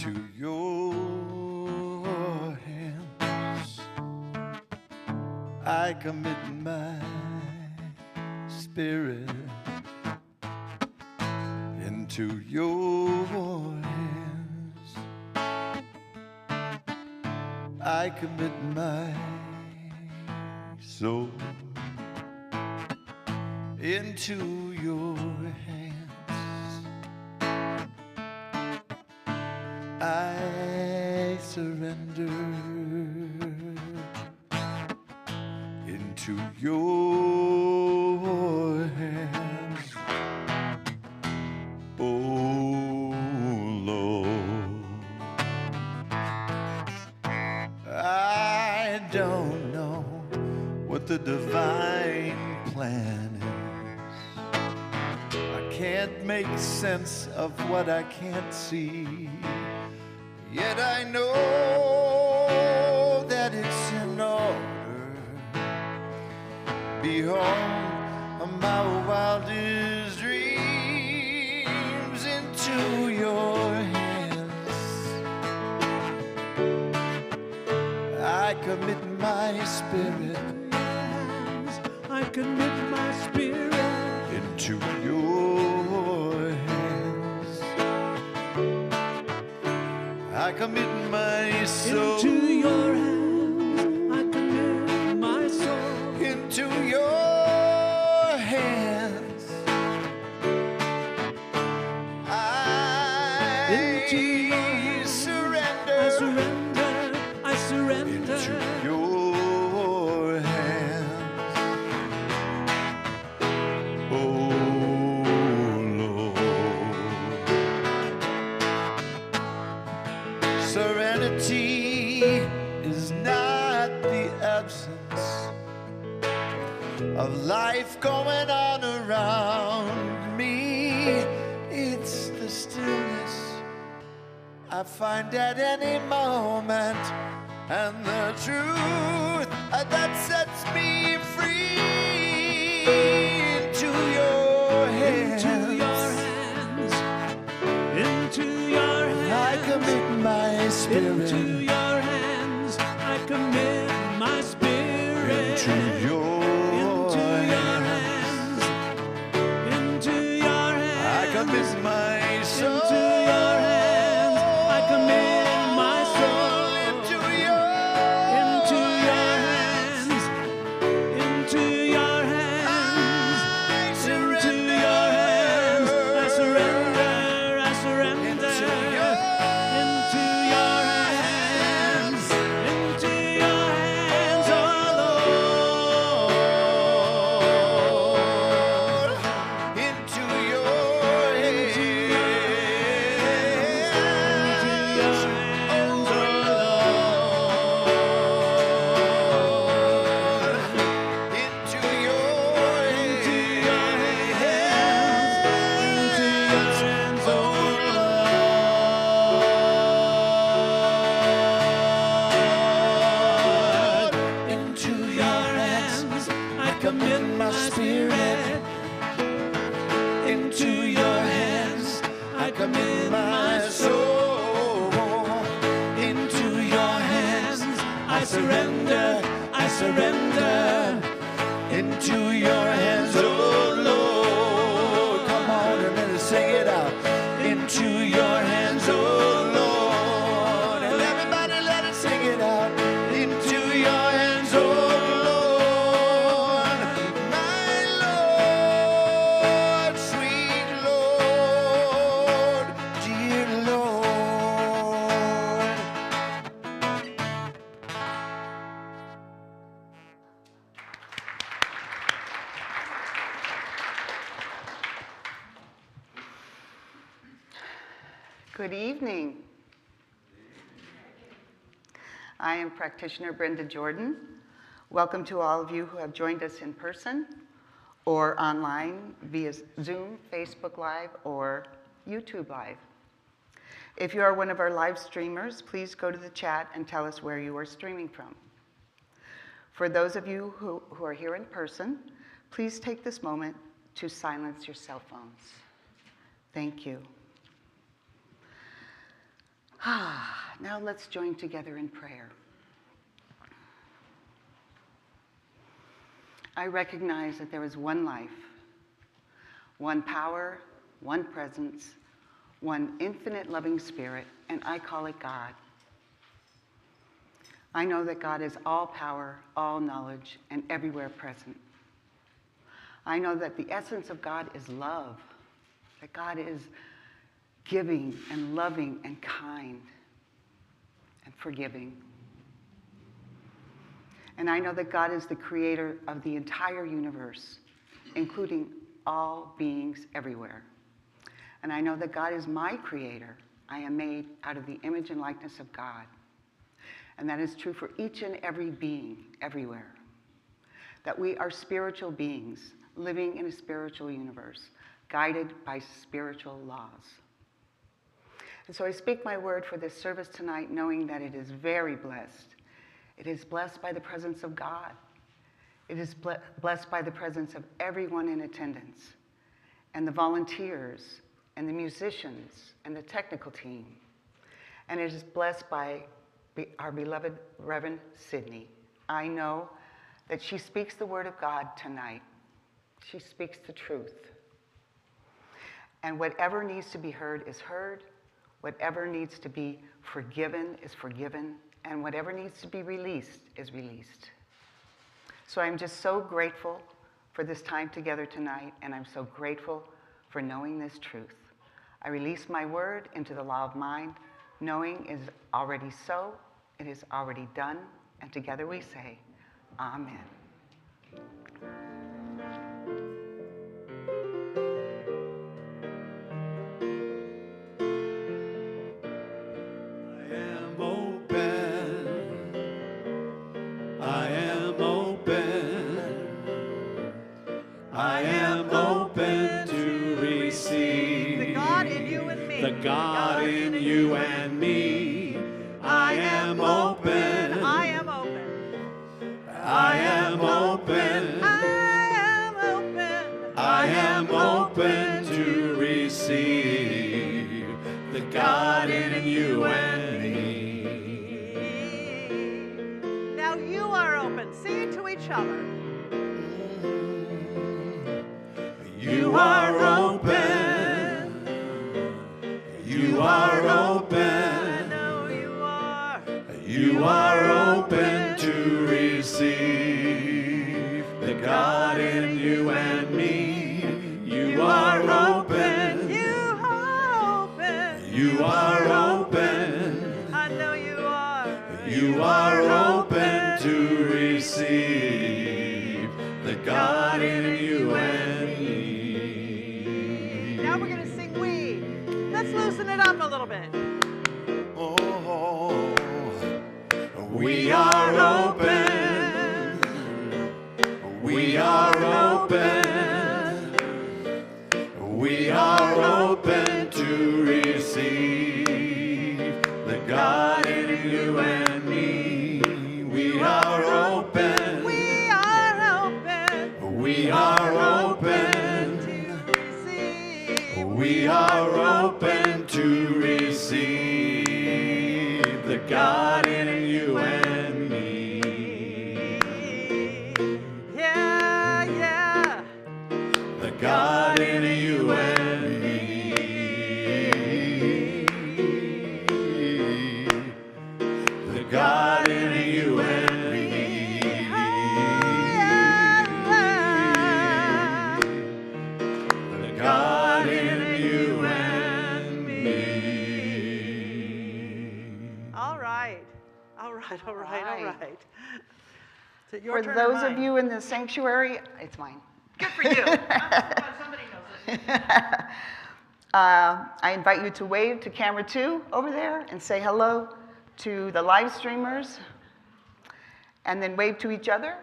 into your hands I commit my spirit. Into your hands I commit my soul. Into your hands I surrender. Into your hands, oh Lord. I don't know what the divine plan is. I can't make sense of what I can't see. Yet I know that it's in order. Behold, my wildest dreams into your hands I commit my spirit. I commit my spirit into your hands. I commit my soul into your hands. I commit my soul into your hands. I surrender. I surrender. I surrender into your hands, oh Lord. Serenity is not the absence of life going on around me. It's the stillness I find at any moment, and the truth that sets me free. Into your hands, into your hands, into your hands. I commit my spirit. Into your hands, I commit my spirit. Into your hands, into your hands. I commit my soul. Into your hands, I commit my soul. Into your hands, into your hands. I surrender. Into your hands, I surrender. I surrender. Into Into your hands, into your hands, oh Lord. Into your hands, Into your hands, oh Lord. into your Into your hands, into your hands, oh Lord. Into your hands, I commit my spirit. Into your hands, I commit my soul. Into your hands, I surrender. I surrender. into your hands, oh Lord. Come on and let us sing it out. Into your hands, oh Lord. And everybody let us sing it out. Into your hands, oh Lord. My Lord, sweet Lord, dear Lord. Good evening. I am practitioner Brenda Jordan. Welcome to all of you who have joined us in person or online via Zoom, Facebook Live, or YouTube Live. If you are one of our live streamers, please go to the chat and tell us where you are streaming from. For those of you who are here in person, please take this moment to silence your cell phones. Thank you. Now let's join together in prayer. I recognize that there is one life, one power, one presence, one infinite loving spirit, and I call it God. I know that God is all power, all knowledge, and everywhere present. I know that the essence of God is love, that God is giving and loving and kind and forgiving. And I know that God is the creator of the entire universe, including all beings everywhere. And I know that God is my creator. I am made out of the image and likeness of God. And that is true for each and every being everywhere. That we are spiritual beings living in a spiritual universe, guided by spiritual laws. And so I speak my word for this service tonight, knowing that it is very blessed. It is blessed by the presence of God. It is blessed by the presence of everyone in attendance, and the volunteers, and the musicians, and the technical team. And it is blessed by our beloved Reverend Sydney. I know that she speaks the word of God tonight. She speaks the truth. And whatever needs to be heard is heard. Whatever needs to be forgiven is forgiven. And whatever needs to be released is released. So I'm just so grateful for this time together tonight, and I'm so grateful for knowing this truth. I release my word into the law of mind, knowing it is already so, it is already done, and together we say, Amen. The God in you and me. I am open. I am open. I am open. I am open. I am open to receive the God in you and me. Now you are open. Sing it to each other. You are open. You are open. I know you are. You are open to receive the God in you and me. You are open. You are open. You are open. I know you are. You are open to receive the God in you and me. Now we're going to sing We. Let's loosen it up a little bit. Oh, we are open. We are open. We are open to receive the God in you and me. We are open. We are open. We are open to receive. We are open to receive the God in you and me. Yeah, yeah. The God in you and me. The God in you and me. The God in you and me. All right. All right, all right, all right. Is it your For turn those or of mine? you in the sanctuary, it's mine. Good for you. Somebody knows it. I invite you to wave to camera 2 over there and say hello to the live streamers, and then wave to each other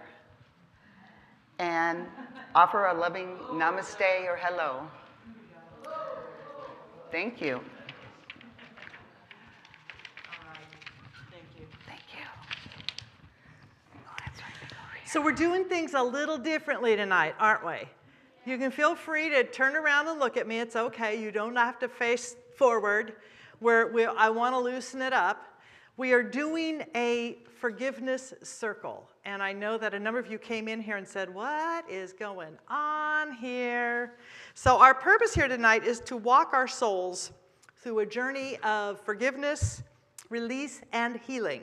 and offer a loving namaste or hello. Thank you. Thank you. Thank you. Oh, that's right. Over here. So we're doing things a little differently tonight, aren't we? You can feel free to turn around and look at me. It's okay. You don't have to face forward. where I want to loosen it up. We are doing a forgiveness circle. And I know that a number of you came in here and said, what is going on here? So our purpose here tonight is to walk our souls through a journey of forgiveness, release, and healing.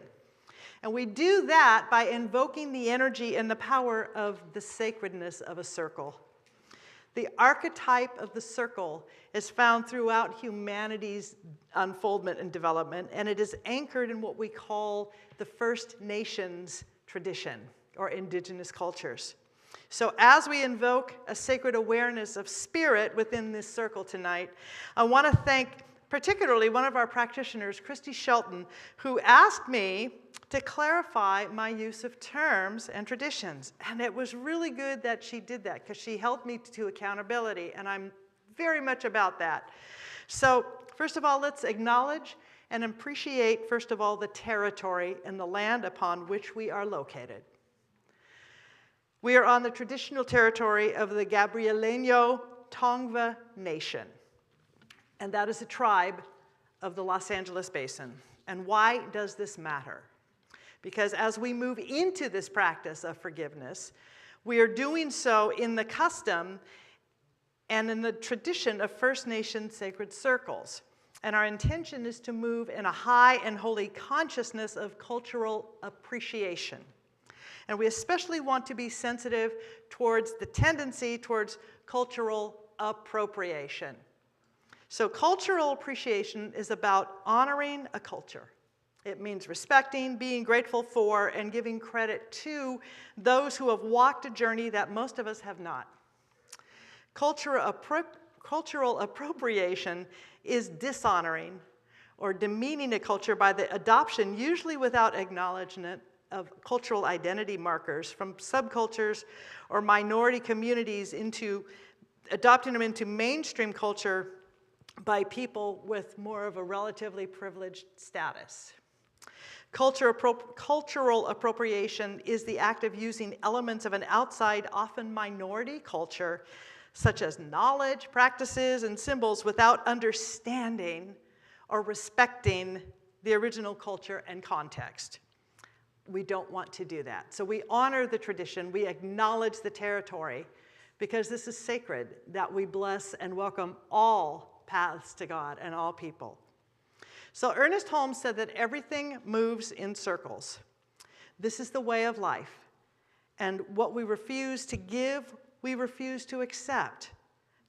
And we do that by invoking the energy and the power of the sacredness of a circle. The archetype of the circle is found throughout humanity's unfoldment and development, and it is anchored in what we call the First Nations tradition, or indigenous cultures. So as we invoke a sacred awareness of spirit within this circle tonight, I want to thank particularly one of our practitioners, Christy Shelton, who asked me to clarify my use of terms and traditions. And it was really good that she did that, because she held me to accountability, and I'm very much about that. So first of all, let's acknowledge and appreciate, first of all, the territory and the land upon which we are located. We are on the traditional territory of the Gabrieleño Tongva Nation. And that is a tribe of the Los Angeles Basin. And why does this matter? Because as we move into this practice of forgiveness, we are doing so in the custom and in the tradition of First Nation sacred circles. And our intention is to move in a high and holy consciousness of cultural appreciation. And we especially want to be sensitive towards the tendency towards cultural appropriation. So cultural appreciation is about honoring a culture. It means respecting, being grateful for, and giving credit to those who have walked a journey that most of us have not. Cultural appropriation is dishonoring or demeaning a culture by the adoption, usually without acknowledgement, of cultural identity markers from subcultures or minority communities into adopting them into mainstream culture by people with more of a relatively privileged status. Cultural appropriation is the act of using elements of an outside, often minority culture, such as knowledge, practices, and symbols without understanding or respecting the original culture and context. We don't want to do that. So we honor the tradition, we acknowledge the territory, because this is sacred, that we bless and welcome all paths to God and all people. So Ernest Holmes said that everything moves in circles. This is the way of life. And what we refuse to give, we refuse to accept.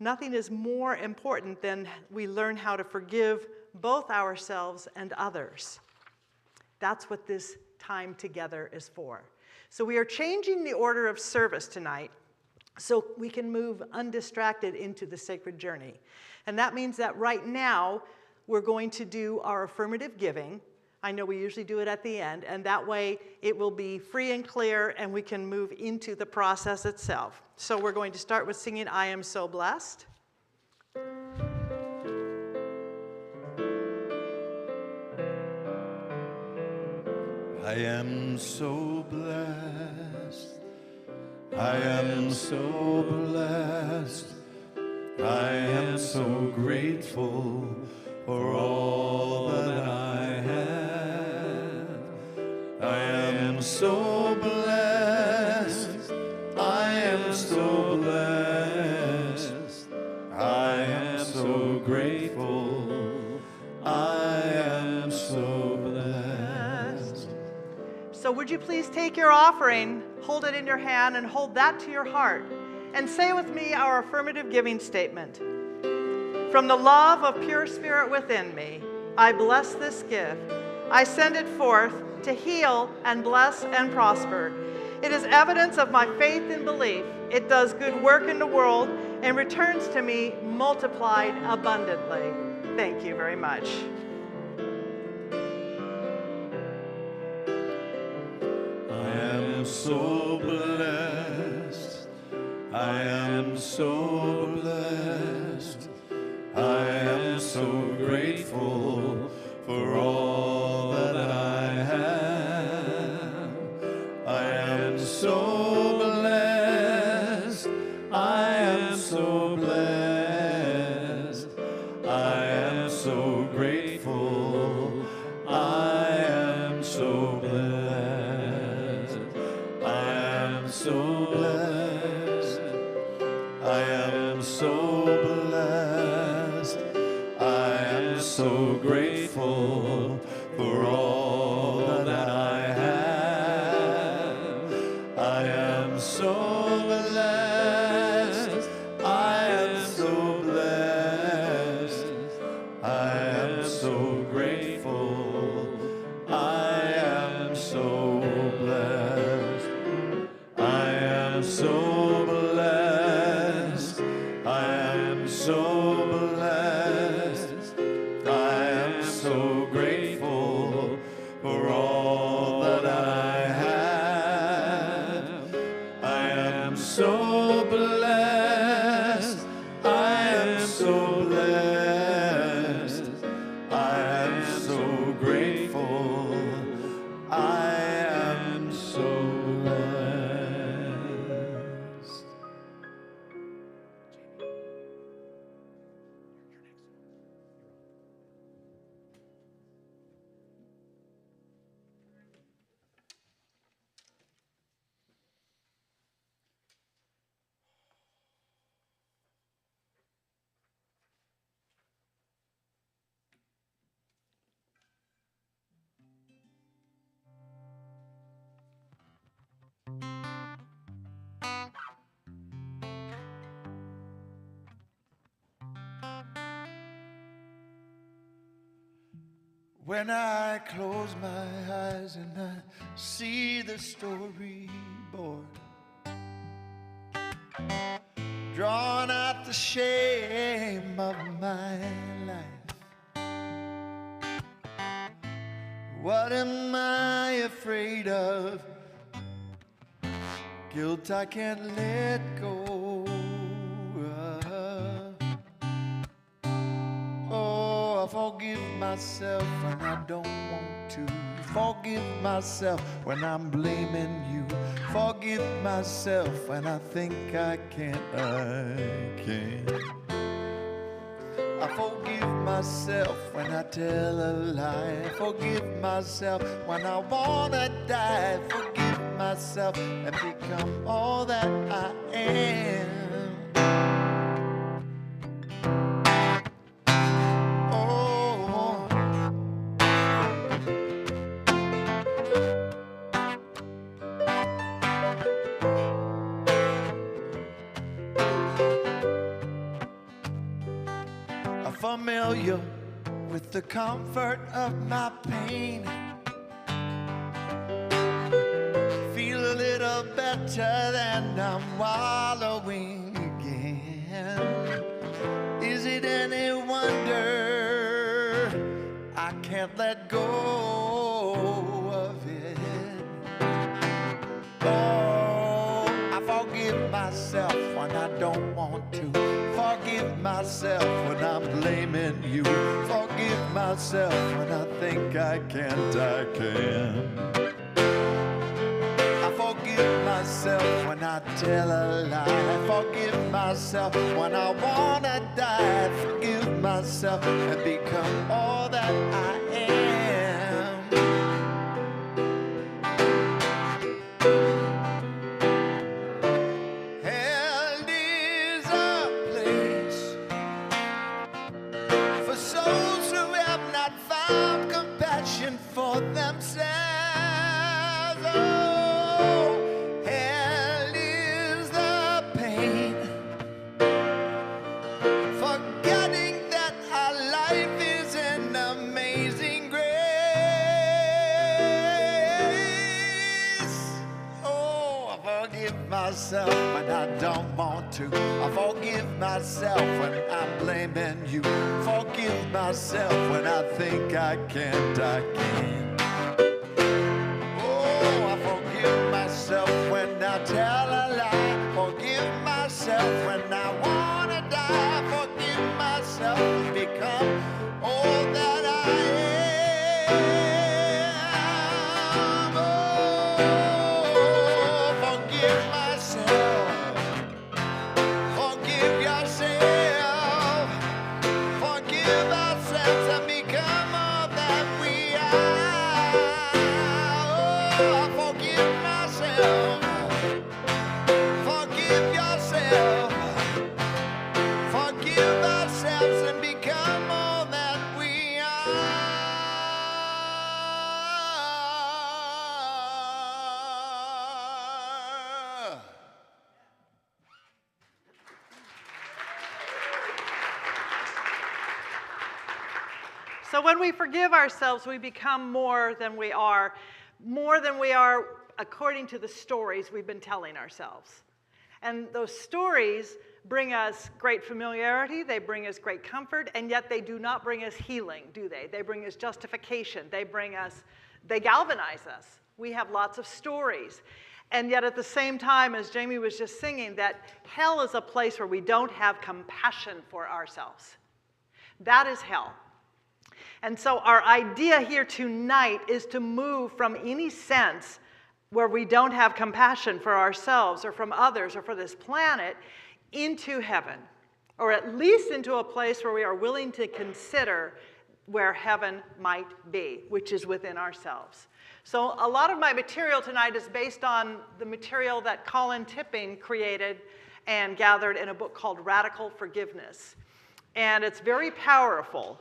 Nothing is more important than we learn how to forgive both ourselves and others. That's what this time together is for. So we are changing the order of service tonight so we can move undistracted into the sacred journey. And that means that right now, we're going to do our affirmative giving. I know we usually do it at the end, and that way it will be free and clear, and we can move into the process itself. So we're going to start with singing I Am So Blessed. I am so blessed. I am so blessed. I am so grateful for all that I have. I am so blessed. I am so blessed. I am so grateful. I am so blessed. So would you please take your offering, hold it in your hand, and hold that to your heart, and say with me our affirmative giving statement. From the love of pure spirit within me, I bless this gift. I send it forth to heal and bless and prosper. It is evidence of my faith and belief. It does good work in the world and returns to me multiplied abundantly. Thank you very much. I am so blessed. I am so blessed. I am so grateful for all that I have. I am so blessed. I am so blessed. I am so grateful. When I close my eyes and I see the storyboard, drawing out the shame of my life, what am I afraid of? Guilt I can't let go of. Oh, I forgive myself when I don't want to. Forgive myself when I'm blaming you. Forgive myself when I think I can't. I forgive myself when I tell a lie. Forgive myself when I wanna die. Forgive myself and become all that I am. Familiar with the comfort of my pain. Feel a little better than I'm wallowing again. Is it any wonder I can't let go of it? Oh, I forgive myself when I don't want to. Forgive myself when I'm blaming you. Forgive myself when I think I can't, I can. I forgive myself when I tell a lie. Forgive myself when I wanna die. Forgive myself and become all that I am. For themselves, oh, hell is the pain. Forgetting that our life is an amazing grace. Oh, I forgive myself when I don't want to. I forgive myself when I'm blaming you. Forgive myself when I think I can't, I can't. Oh, I forgive myself when I tell a lie. Forgive myself when I wanna die. Forgive myself and become all that I am. Oh, forgive myself. Forgive yourself. Forgive ourselves and become all that we are. Oh, forgive myself. Forgive yourself. Forgive ourselves and become all that we are. So when we forgive ourselves, we become more than we are according to the stories we've been telling ourselves. And those stories bring us great familiarity, they bring us great comfort, and yet they do not bring us healing, do they? They bring us justification, they galvanize us. We have lots of stories. And yet at the same time, as Jamie was just singing, that hell is a place where we don't have compassion for ourselves. That is hell. And so our idea here tonight is to move from any sense where we don't have compassion for ourselves or from others or for this planet into heaven, or at least into a place where we are willing to consider where heaven might be, which is within ourselves. So a lot of my material tonight is based on the material that Colin Tipping created and gathered in a book called Radical Forgiveness. And it's very powerful.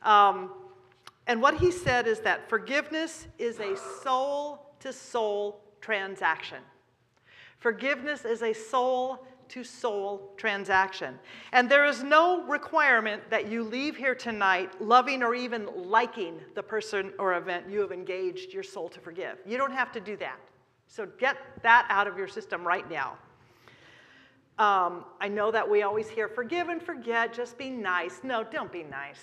And what he said is that forgiveness is a soul-to-soul transaction. Forgiveness is a soul soul-to-soul transaction. And there is no requirement that you leave here tonight loving or even liking the person or event you have engaged your soul to forgive. You don't have to do that. So get that out of your system right now. I know that we always hear, forgive and forget, just be nice. No, don't be nice.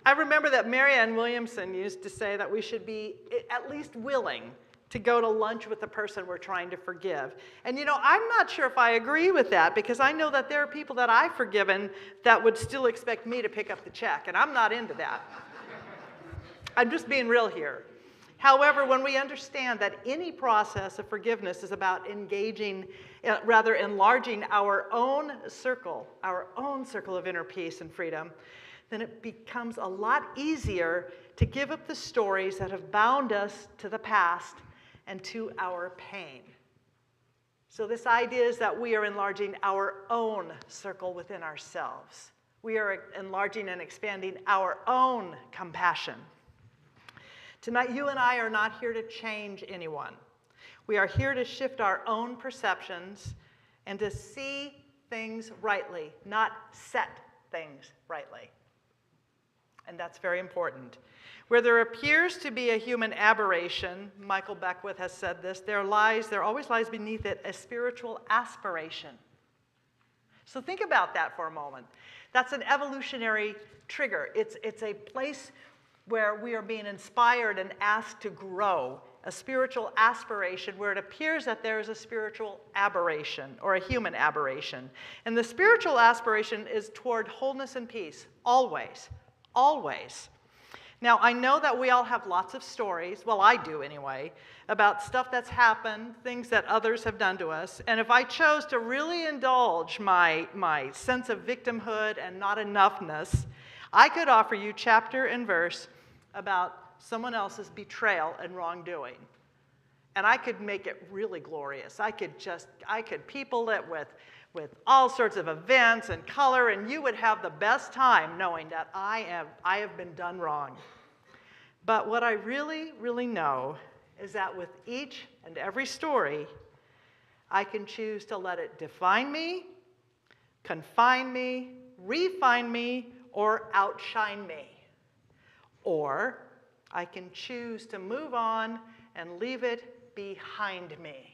I remember that Marianne Williamson used to say that we should be at least willing to go to lunch with the person we're trying to forgive. And you know, I'm not sure if I agree with that, because I know that there are people that I've forgiven that would still expect me to pick up the check, and I'm not into that. I'm just being real here. However, when we understand that any process of forgiveness is about engaging, rather enlarging our own circle of inner peace and freedom, then it becomes a lot easier to give up the stories that have bound us to the past and to our pain. So this idea is that we are enlarging our own circle within ourselves. We are enlarging and expanding our own compassion. Tonight, you and I are not here to change anyone. We are here to shift our own perceptions and to see things rightly, not set things rightly. And that's very important. Where there appears to be a human aberration, Michael Beckwith has said this, there always lies beneath it a spiritual aspiration. So think about that for a moment. That's an evolutionary trigger. It's a place where we are being inspired and asked to grow, a spiritual aspiration where it appears that there is a spiritual aberration or a human aberration. And the spiritual aspiration is toward wholeness and peace, always, always. Now, I know that we all have lots of stories, well, I do anyway, about stuff that's happened, things that others have done to us. And if I chose to really indulge my sense of victimhood and not enoughness, I could offer you chapter and verse about someone else's betrayal and wrongdoing. And I could make it really glorious. I could people it with all sorts of events and color, and you would have the best time knowing that I have been done wrong. But what I really, really know is that with each and every story, I can choose to let it define me, confine me, refine me, or outshine me. Or I can choose to move on and leave it behind me.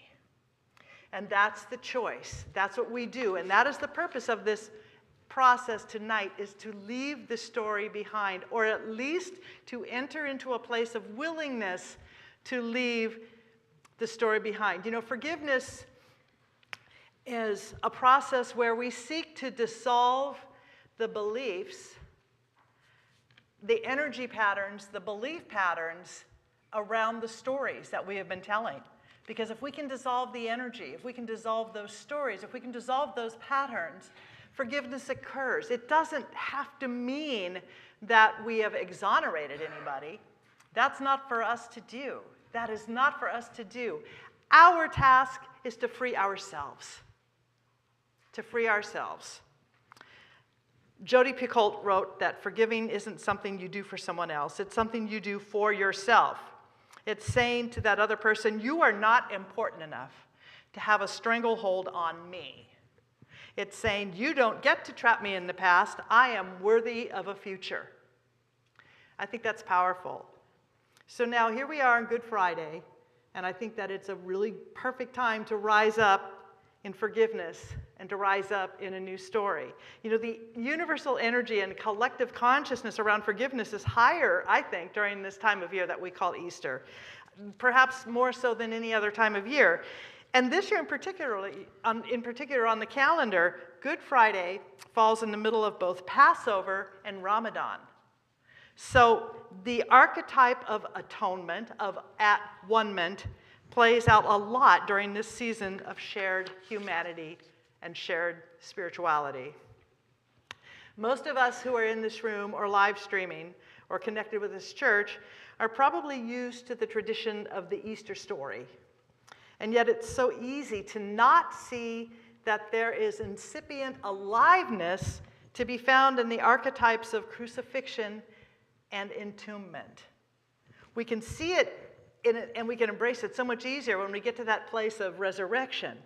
And that's the choice. That's what we do. And that is the purpose of this process tonight, is to leave the story behind, or at least to enter into a place of willingness to leave the story behind. You know, forgiveness is a process where we seek to dissolve the beliefs, the energy patterns, the belief patterns around the stories that we have been telling. Because if we can dissolve the energy, if we can dissolve those stories, if we can dissolve those patterns, forgiveness occurs. It doesn't have to mean that we have exonerated anybody. That's not for us to do. That is not for us to do. Our task is to free ourselves. To free ourselves. Jodi Picoult wrote that forgiving isn't something you do for someone else. It's something you do for yourself. It's saying to that other person, you are not important enough to have a stranglehold on me. It's saying, you don't get to trap me in the past. I am worthy of a future. I think that's powerful. So now here we are on Good Friday, and I think that it's a really perfect time to rise up in forgiveness and to rise up in a new story. You know, the universal energy and collective consciousness around forgiveness is higher, I think, during this time of year that we call Easter, perhaps more so than any other time of year. And this year in particular on the calendar, Good Friday falls in the middle of both Passover and Ramadan. So the archetype of atonement, of at-one-ment, plays out a lot during this season of shared humanity and shared spirituality. Most of us who are in this room or live streaming or connected with this church are probably used to the tradition of the Easter story. And yet it's so easy to not see that there is incipient aliveness to be found in the archetypes of crucifixion and entombment. We can see it in it, and we can embrace it so much easier when we get to that place of resurrection.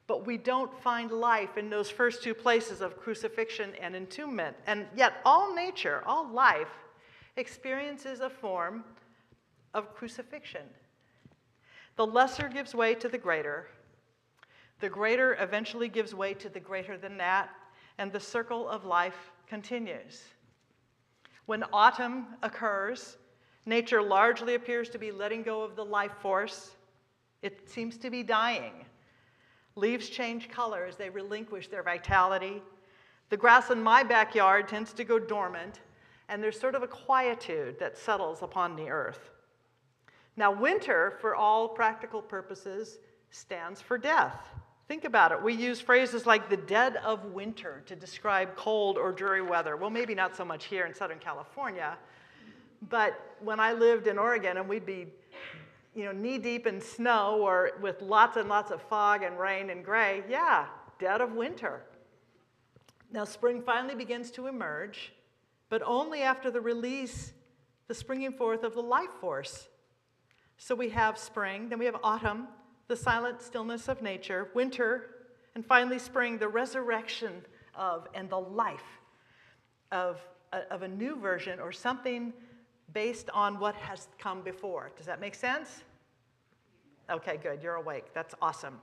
But we don't find life in those first two places of crucifixion and entombment. And yet all nature, all life, experiences a form of crucifixion. The lesser gives way to the greater. The greater eventually gives way to the greater than that, and the circle of life continues. When autumn occurs, nature largely appears to be letting go of the life force. It seems to be dying. Leaves change color as they relinquish their vitality. The grass in my backyard tends to go dormant, and there's sort of a quietude that settles upon the earth. Now, winter, for all practical purposes, stands for death. Think about it. We use phrases like the dead of winter to describe cold or dreary weather. Well, maybe not so much here in Southern California, but when I lived in Oregon and we'd be knee-deep in snow or with lots and lots of fog and rain and gray, yeah, dead of winter. Now, spring finally begins to emerge, but only after the springing forth of the life force. So we have spring, then we have autumn, the silent stillness of nature, winter, and finally spring, the resurrection of and the life of a new version or something based on what has come before. Does that make sense? Okay, good, you're awake. That's awesome.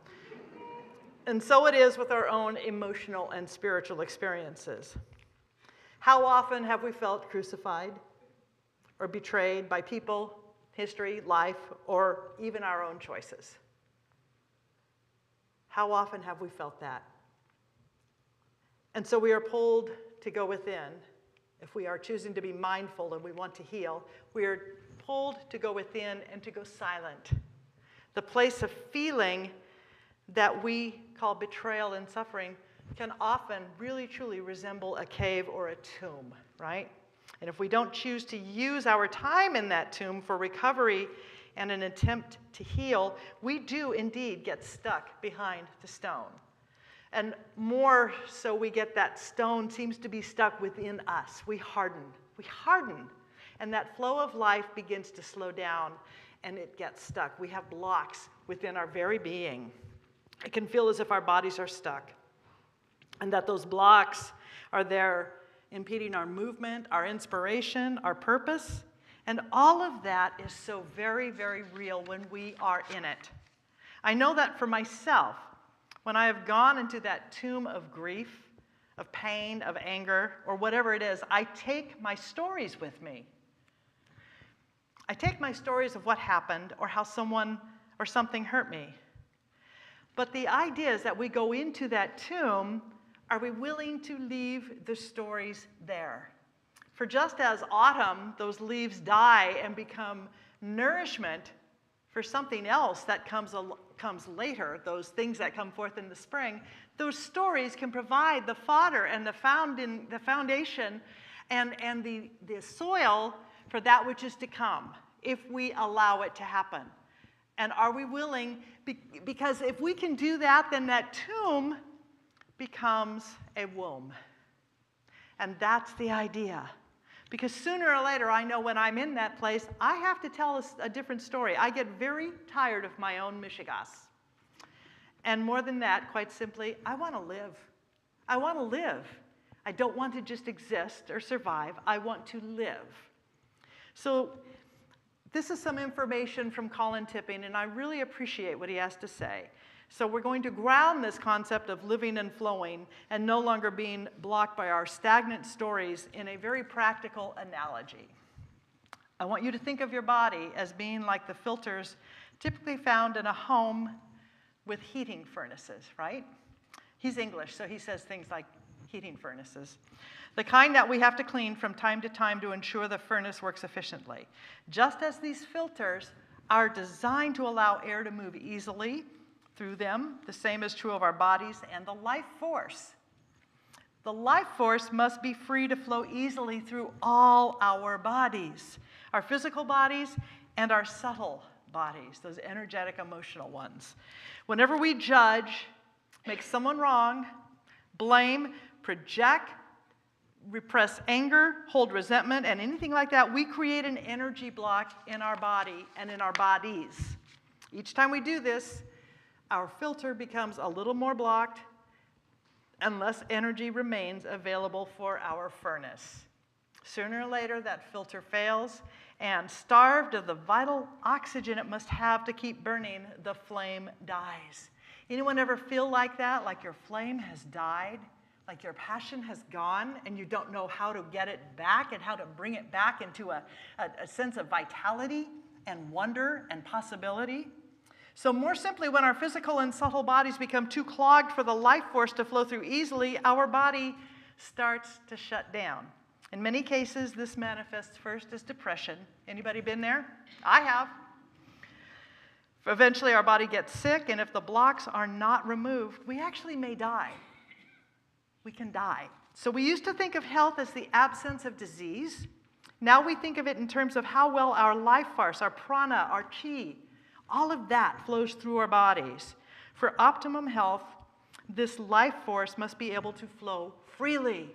And so it is with our own emotional and spiritual experiences. How often have we felt crucified or betrayed by people, history, life, or even our own choices? How often have we felt that? And so we are pulled to go within. If we are choosing to be mindful and we want to heal, we are pulled to go within and to go silent. The place of feeling that we call betrayal and suffering can often really truly resemble a cave or a tomb, right? And if we don't choose to use our time in that tomb for recovery and an attempt to heal, we do indeed get stuck behind the stone. And more so, we get that stone seems to be stuck within us. We harden. And that flow of life begins to slow down, and it gets stuck. We have blocks within our very being. It can feel as if our bodies are stuck, and that those blocks are there impeding our movement, our inspiration, our purpose. And all of that is so very, very real when we are in it. I know that for myself, when I have gone into that tomb of grief, of pain, of anger, or whatever it is, I take my stories with me. I take my stories of what happened or how someone or something hurt me. But the idea is that we go into that tomb, are we willing to leave the stories there? For just as autumn, those leaves die and become nourishment for something else that comes later, those things that come forth in the spring, those stories can provide the fodder and the foundation and the soil for that which is to come, if we allow it to happen. And are we willing? Because if we can do that, then that tomb becomes a womb. And that's the idea. Because sooner or later, I know when I'm in that place, I have to tell a different story. I get very tired of my own mishigas. And more than that, quite simply, I want to live. I want to live. I don't want to just exist or survive. I want to live. So this is some information from Colin Tipping, and I really appreciate what he has to say. So we're going to ground this concept of living and flowing and no longer being blocked by our stagnant stories in a very practical analogy. I want you to think of your body as being like the filters typically found in a home with heating furnaces, right? He's English, so he says things like heating furnaces. The kind that we have to clean from time to time to ensure the furnace works efficiently. Just as these filters are designed to allow air to move easily through them, the same is true of our bodies and the life force. The life force must be free to flow easily through all our bodies, our physical bodies and our subtle bodies, those energetic, emotional ones. Whenever we judge, make someone wrong, blame, project, repress anger, hold resentment, and anything like that, we create an energy block in our body and in our bodies. Each time we do this, our filter becomes a little more blocked and less energy remains available for our furnace. Sooner or later, that filter fails, and starved of the vital oxygen it must have to keep burning, the flame dies. Anyone ever feel like that? Like your flame has died? Like your passion has gone, and you don't know how to get it back and how to bring it back into a sense of vitality and wonder and possibility? So more simply, when our physical and subtle bodies become too clogged for the life force to flow through easily, our body starts to shut down. In many cases, this manifests first as depression. Anybody been there? I have. Eventually, our body gets sick, and if the blocks are not removed, we actually may die. We can die. So we used to think of health as the absence of disease. Now we think of it in terms of how well our life force, our prana, our chi, all of that flows through our bodies. For optimum health, this life force must be able to flow freely.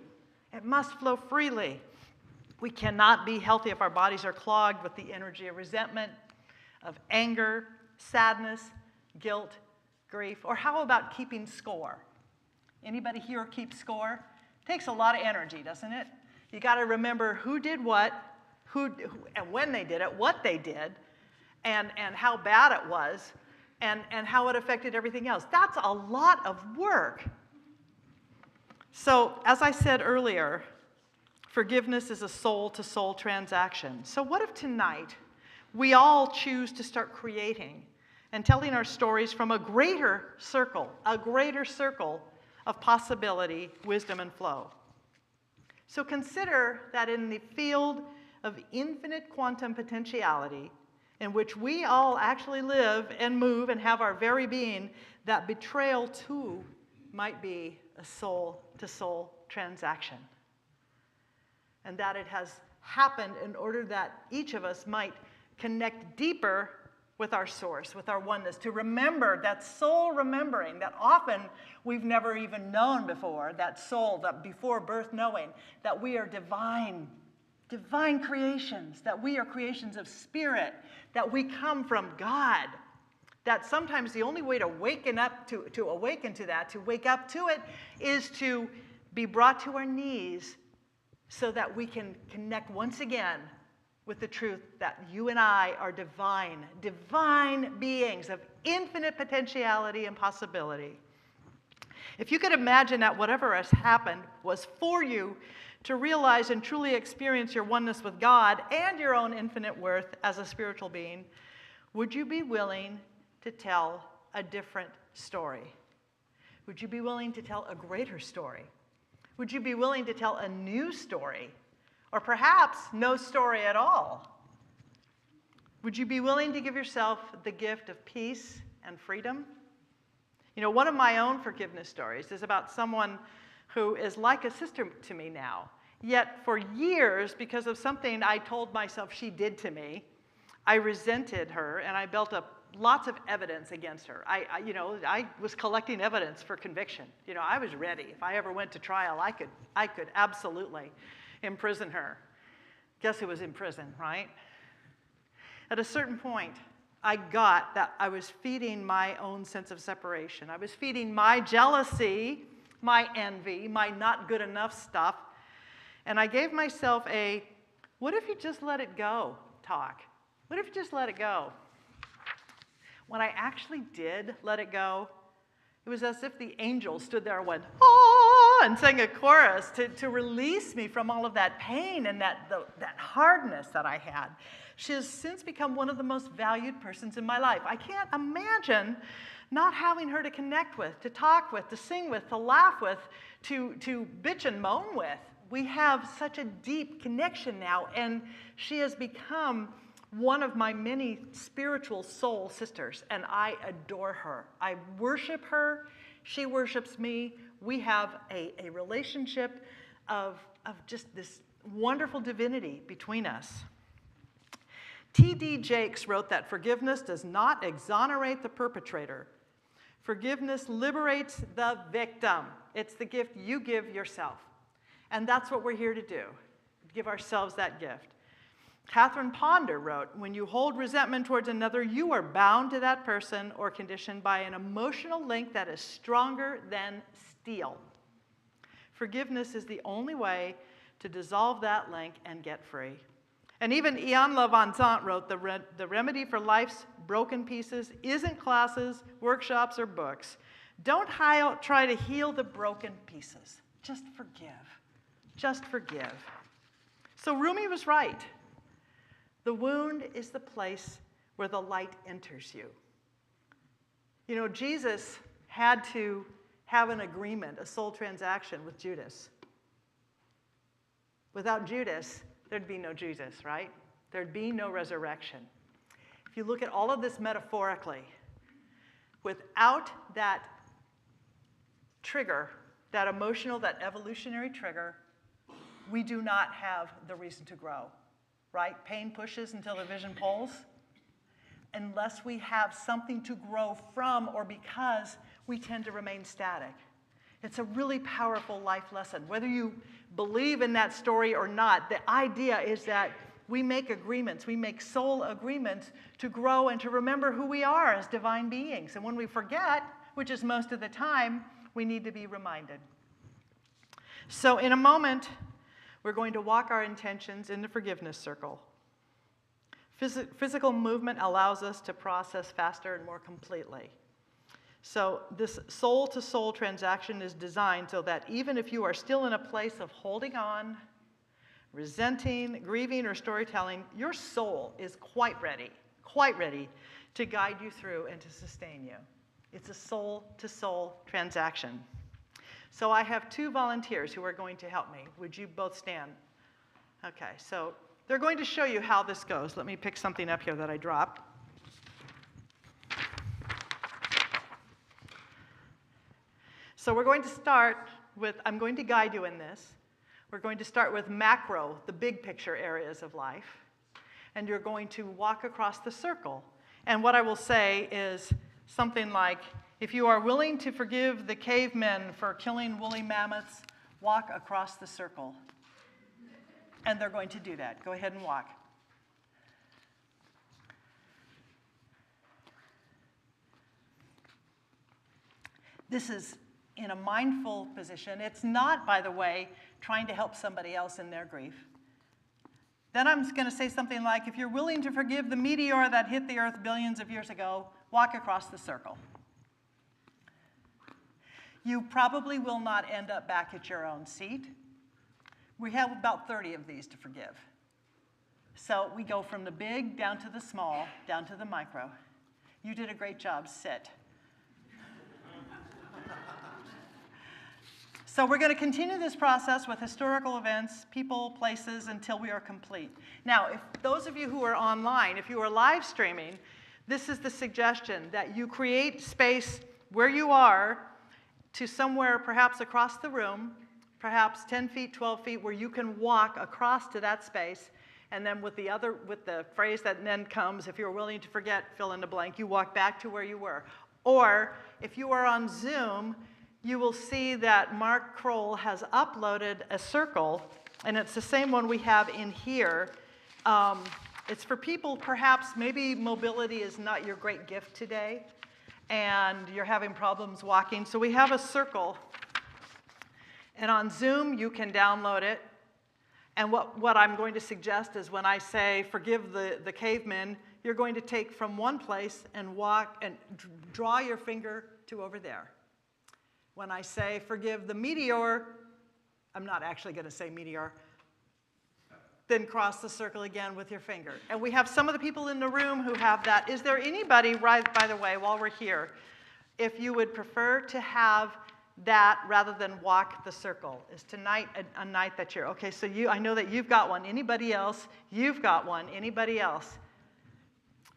It must flow freely. We cannot be healthy if our bodies are clogged with the energy of resentment, of anger, sadness, guilt, grief, or how about keeping score? Anybody here keep score? Takes a lot of energy, doesn't it? You got to remember who did what, who and when they did it, what they did, and how bad it was, and how it affected everything else. That's a lot of work. So, as I said earlier, forgiveness is a soul-to-soul transaction. So what if tonight we all choose to start creating and telling our stories from a greater circle of possibility, wisdom, and flow? So consider that in the field of infinite quantum potentiality, in which we all actually live and move and have our very being, that betrayal too might be a soul-to-soul transaction. And that it has happened in order that each of us might connect deeper with our source, with our oneness, to remember that soul remembering that often we've never even known before, that soul, that before birth knowing, that we are divine creations, that we are creations of spirit, that we come from God, that sometimes the only way to wake up to it, is to be brought to our knees so that we can connect once again with the truth that you and I are divine beings of infinite potentiality and possibility. If you could imagine that whatever has happened was for you to realize and truly experience your oneness with God and your own infinite worth as a spiritual being, would you be willing to tell a different story? Would you be willing to tell a greater story? Would you be willing to tell a new story? Or perhaps no story at all? Would you be willing to give yourself the gift of peace and freedom? You know, one of my own forgiveness stories is about someone who is like a sister to me now. Yet for years, because of something I told myself she did to me, I resented her and I built up lots of evidence against her. I was collecting evidence for conviction. You know, I was ready. If I ever went to trial, I could absolutely imprison her. Guess who was in prison, right? At a certain point, I got that I was feeding my own sense of separation. I was feeding my jealousy, my envy, my not good enough stuff. And I gave myself a, what if you just let it go talk? What if you just let it go? When I actually did let it go, it was as if the angels stood there and went, ah, and sang a chorus to release me from all of that pain and that hardness that I had. She has since become one of the most valued persons in my life. I can't imagine not having her to connect with, to talk with, to sing with, to laugh with, to bitch and moan with. We have such a deep connection now, and she has become one of my many spiritual soul sisters, and I adore her. I worship her. She worships me. We have a relationship of just this wonderful divinity between us. T.D. Jakes wrote that forgiveness does not exonerate the perpetrator. Forgiveness liberates the victim. It's the gift you give yourself. And that's what we're here to do, give ourselves that gift. Catherine Ponder wrote, when you hold resentment towards another, you are bound to that person or condition by an emotional link that is stronger than steel. Forgiveness is the only way to dissolve that link and get free. And even Ian Levanzant wrote, the remedy for life's broken pieces isn't classes, workshops, or books. Don't try to heal the broken pieces. Just forgive. Just forgive. So Rumi was right. The wound is the place where the light enters you. You know, Jesus had to have an agreement, a soul transaction with Judas. Without Judas, there'd be no Jesus, right? There'd be no resurrection. If you look at all of this metaphorically, without that trigger, that emotional, that evolutionary trigger, we do not have the reason to grow, right? Pain pushes until the vision pulls. Unless we have something to grow from or because, we tend to remain static. It's a really powerful life lesson. Whether you believe in that story or not, the idea is that we make agreements, we make soul agreements to grow and to remember who we are as divine beings. And when we forget, which is most of the time, we need to be reminded. So in a moment, we're going to walk our intentions in the forgiveness circle. Physical movement allows us to process faster and more completely. So this soul-to-soul transaction is designed so that even if you are still in a place of holding on, resenting, grieving, or storytelling, your soul is quite ready to guide you through and to sustain you. It's a soul-to-soul transaction. So I have two volunteers who are going to help me. Would you both stand? Okay, so they're going to show you how this goes. Let me pick something up here that I dropped. So we're going to start with, I'm going to guide you in this. We're going to start with macro, the big picture areas of life. And you're going to walk across the circle. And what I will say is something like, if you are willing to forgive the cavemen for killing woolly mammoths, walk across the circle. And they're going to do that. Go ahead and walk. This is in a mindful position. It's not, by the way, trying to help somebody else in their grief. Then I'm going to say something like, if you're willing to forgive the meteor that hit the earth billions of years ago, walk across the circle. You probably will not end up back at your own seat. We have about 30 of these to forgive. So we go from the big down to the small, down to the micro. You did a great job. Sit. So we're going to continue this process with historical events, people, places, until we are complete. Now, if those of you who are online, if you are live streaming, this is the suggestion that you create space where you are to somewhere perhaps across the room, perhaps 10 feet, 12 feet, where you can walk across to that space. And then with the phrase that then comes, if you're willing to forget, fill in the blank, you walk back to where you were. Or if you are on Zoom, you will see that Mark Kroll has uploaded a circle, and it's the same one we have in here. It's for people, perhaps, maybe mobility is not your great gift today, and you're having problems walking. So we have a circle, and on Zoom, you can download it. And what I'm going to suggest is when I say, forgive the cavemen, you're going to take from one place and walk and draw your finger to over there. When I say, forgive the meteor, I'm not actually going to say meteor. Then cross the circle again with your finger. And we have some of the people in the room who have that. Is there anybody, right, by the way, while we're here, if you would prefer to have that rather than walk the circle? Is tonight a night that you're, okay, so I know that you've got one. Anybody else? You've got one. Anybody else?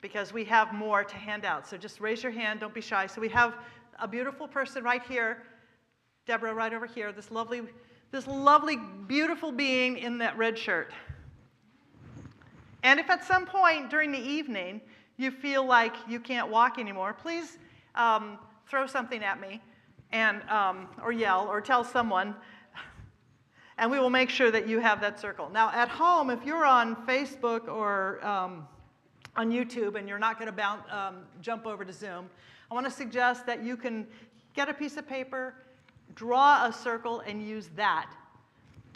Because we have more to hand out. So just raise your hand. Don't be shy. So we have a beautiful person right here. Deborah, right over here. This lovely, beautiful being in that red shirt. And if at some point during the evening you feel like you can't walk anymore, please throw something at me, and or yell or tell someone. And we will make sure that you have that circle. Now, at home, if you're on Facebook or on YouTube and you're not going to jump over to Zoom, I want to suggest that you can get a piece of paper, draw a circle, and use that.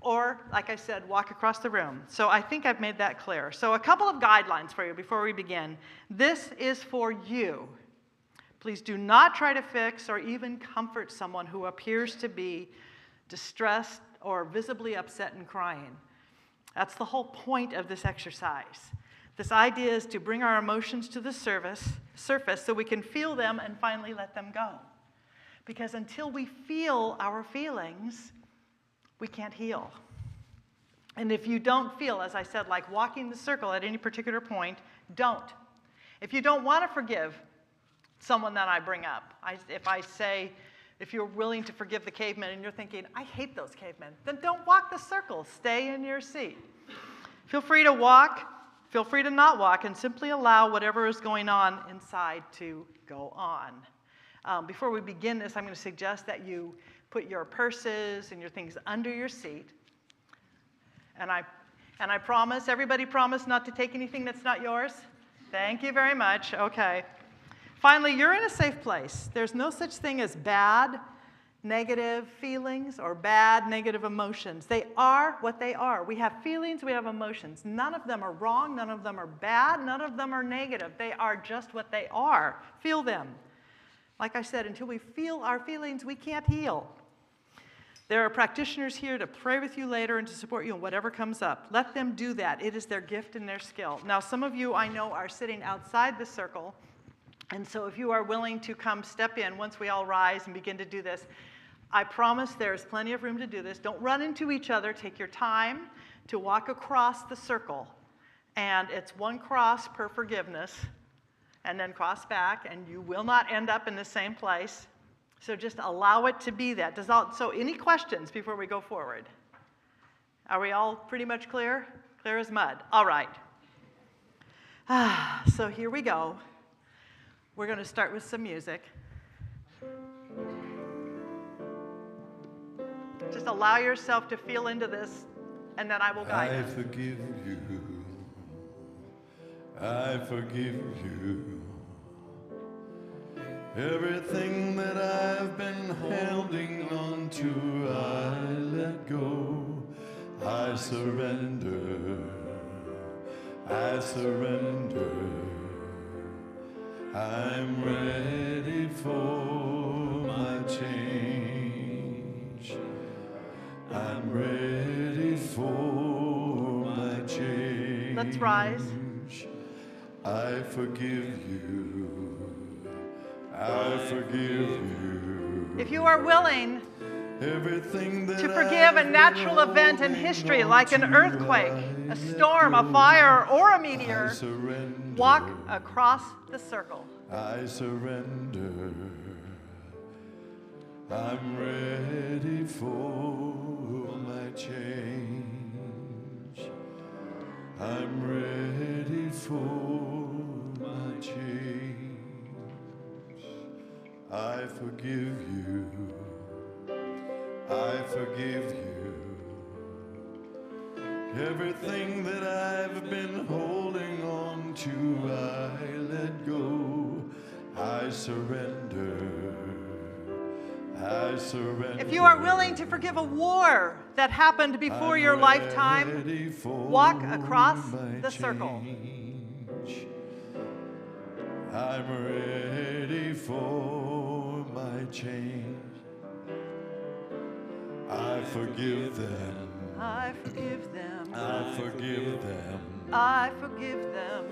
Or, like I said, walk across the room. So I think I've made that clear. So a couple of guidelines for you before we begin. This is for you. Please do not try to fix or even comfort someone who appears to be distressed or visibly upset and crying. That's the whole point of this exercise. This idea is to bring our emotions to the surface so we can feel them and finally let them go. Because until we feel our feelings, we can't heal. And if you don't feel, as I said, like walking the circle at any particular point, don't. If you don't want to forgive someone that I bring up, if you're willing to forgive the cavemen and you're thinking, I hate those cavemen, then don't walk the circle. Stay in your seat. Feel free to walk, feel free to not walk, and simply allow whatever is going on inside to go on. Before we begin this, I'm going to suggest that you put your purses and your things under your seat. And I promise, everybody promise not to take anything that's not yours? Thank you very much. Okay. Finally, you're in a safe place. There's no such thing as bad, negative feelings or bad, negative emotions. They are what they are. We have feelings, we have emotions. None of them are wrong, none of them are bad, none of them are negative. They are just what they are. Feel them. Like I said, until we feel our feelings, we can't heal. There are practitioners here to pray with you later and to support you in whatever comes up. Let them do that. It is their gift and their skill. Now, some of you I know are sitting outside the circle, and so if you are willing to come step in once we all rise and begin to do this, I promise there is plenty of room to do this. Don't run into each other. Take your time to walk across the circle. And it's one cross per forgiveness, and then cross back, and you will not end up in the same place. So just allow it to be that. So any questions before we go forward? Are we all pretty much clear? Clear as mud. All right. So here we go. We're going to start with some music. Just allow yourself to feel into this, and then I will guide you. I forgive you. I forgive you. Everything that I've been holding on to, I let go. I surrender. I surrender. I'm ready for my change. I'm ready for my change. Let's rise. I forgive you. I forgive you. If you are willing Everything that to forgive a natural event in history, like an earthquake, a storm, a fire, or a meteor, walk across the circle. I surrender. I'm ready for my change. I'm ready for my change. I forgive you. I forgive you. Everything that I've been holding on to, I let go. I surrender. I surrender. If you are willing to forgive a war that happened before your lifetime, walk across the circle. I'm ready for my change. I forgive them. I forgive them. I forgive them. I forgive them.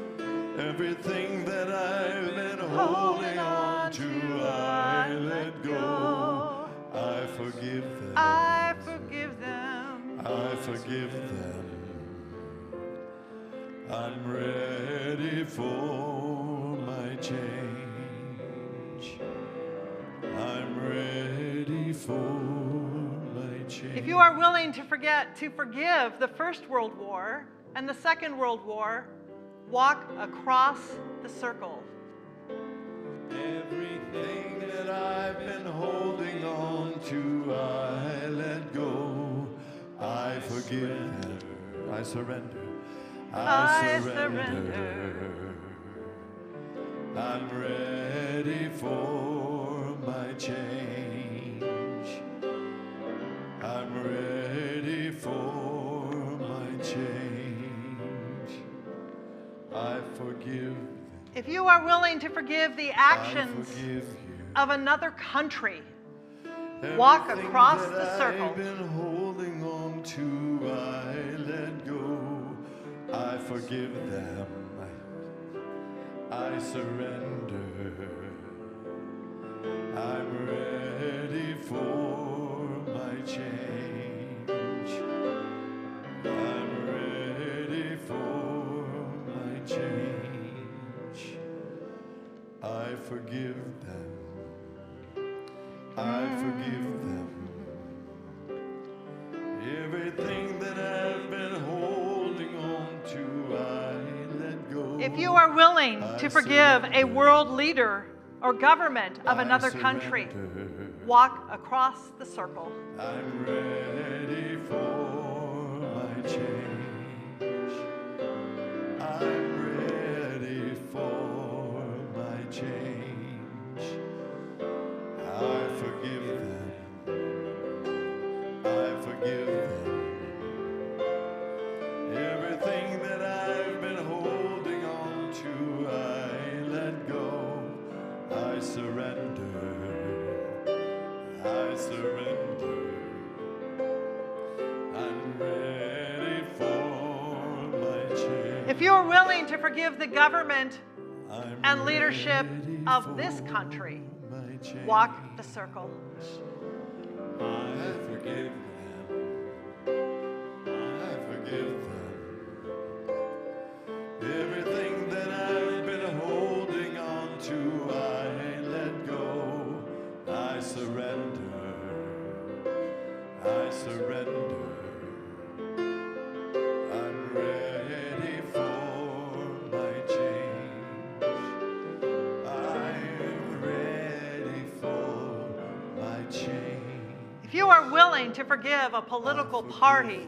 Everything that I've been holding on to, I let go. I forgive them. I forgive them. I forgive them. I'm ready for my change. I'm ready for my change. If you are willing to forgive the First World War and the Second World War, walk across the circle. Everything that I've been holding on to, I let go. I forgive them. I surrender. I surrender. I'm ready for my change. I'm ready for my change. I forgive them. If you are willing to forgive the actions I forgive you. of another country, walk Everything across that the circle. I've been holding on to, I let go. I forgive them. I surrender. I'm ready for my change. I'm ready for my change. I forgive them. I forgive them. Everything that I've been holding on to, I let go. If you are willing to forgive a world leader or government of another country, walk across the circle. I'm ready for my change. I'm ready for my change. I forgive them. I forgive them. Everything that I've been holding on to, I let go. I surrender. I surrender. I'm ready for my change. If you are willing to forgive the government I'm and leadership ready of this for country, my change. walk the circle. I forgive them. I forgive them. Everything that I've been holding on to, I let go. I surrender. I surrender. I'm ready for my change. I'm ready for my change. If you are willing to forgive a political party,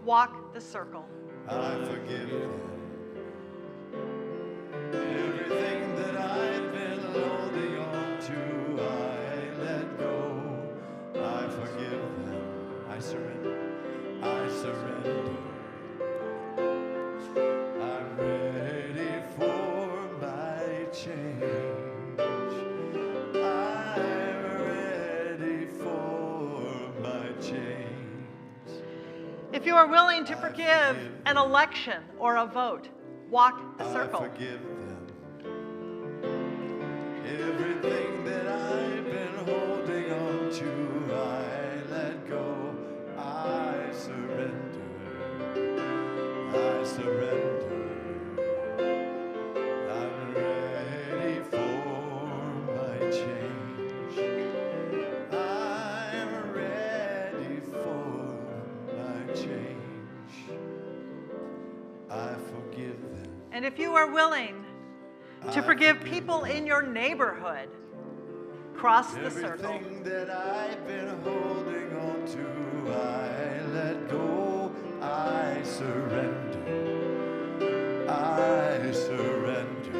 walk the circle. I forgive them. Everything that I've been holding on to, I let go. I forgive them. I surrender. I surrender. I'm ready for my change. I'm ready for my change. If you are willing to forgive an election or a vote, walk the circle. I forgive them. Everything that I've been holding on to, I let go. I surrender. I surrender. I'm ready for my change. I'm ready for my change. I forgive them. And if you are willing to forgive people in your neighborhood, cross the circle. Everything that I've been holding on to, I let go. I surrender. I surrender.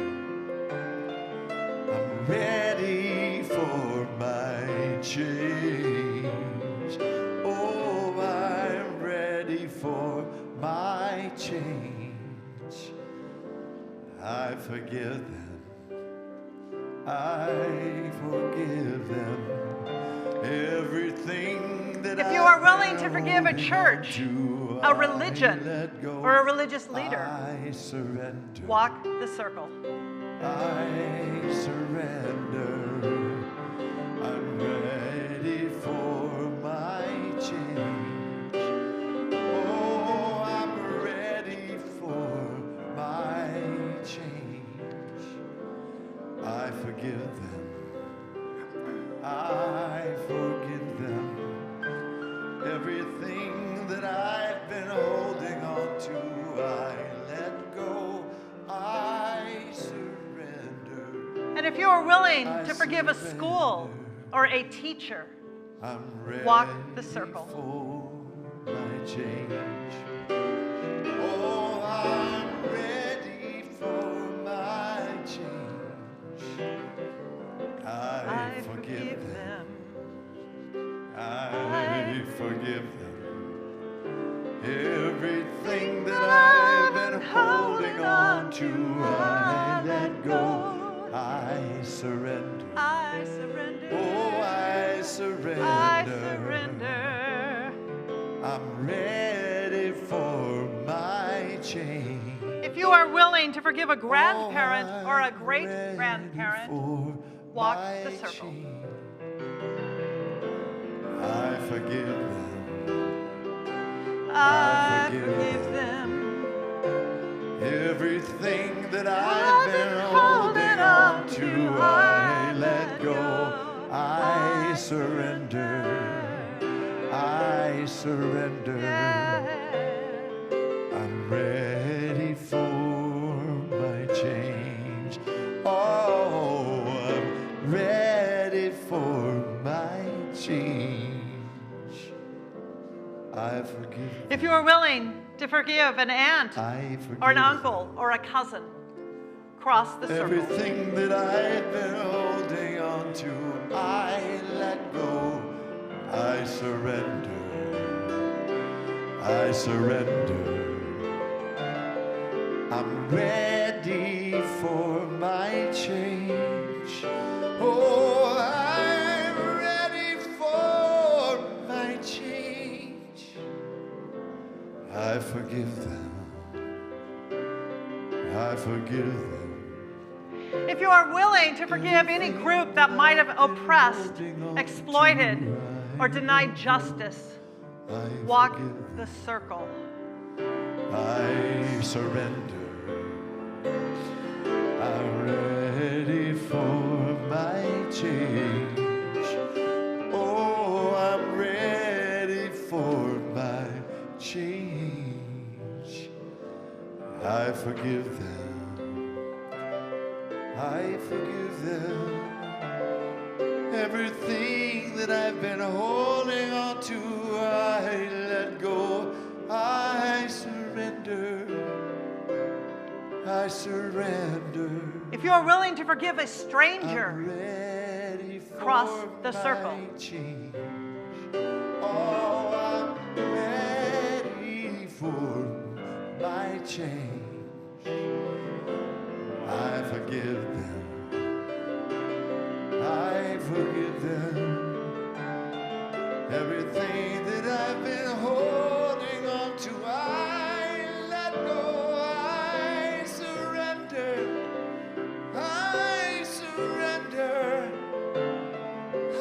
I'm ready for my change. Oh, I'm ready for my change. I forgive them. I forgive them. Everything that If you are I've willing been to forgive a holding church, on to, a I religion, let go. or a religious leader, I surrender. walk the circle. I surrender. I'm ready for my change. Oh, I'm ready for my change. I forgive them. I forgive them. Everything that I've been holding on to, I let go. I surrender. And if you are willing I to forgive a surrender. school or a teacher, I'm ready walk the circle. for my change. forgive them. Everything that I've been holding on to, I let go. I surrender. I surrender. Oh, I surrender. I surrender. I'm ready for my change. If you are willing to forgive a grandparent or a great-grandparent, walk the circle. I forgive them. I forgive them. Everything that I've been holding on to, I let go. I surrender. I surrender. I'm ready for my change. Oh, I'm ready for my change. I forgive. If you are willing to forgive an aunt I forgive. or an uncle or a cousin, cross the circle. Everything that I've been holding on to, I let go. I surrender. I surrender. I'm ready for my change. Oh, I'm ready for my change. I forgive them. I forgive them. If you are willing to forgive any group that might have oppressed, exploited, or denied justice, walk the circle. I surrender. I'm ready for my change. Oh, I'm ready for my change. I forgive them. I forgive them. Everything that I've been holding on to, I let go. I surrender. I surrender. If you are willing to forgive a I'm stranger, ready for cross the circle. my change. Oh, I'm ready for my change. I forgive them. I forgive them. Everything that I've been holding on to, I let go. I surrender. I surrender.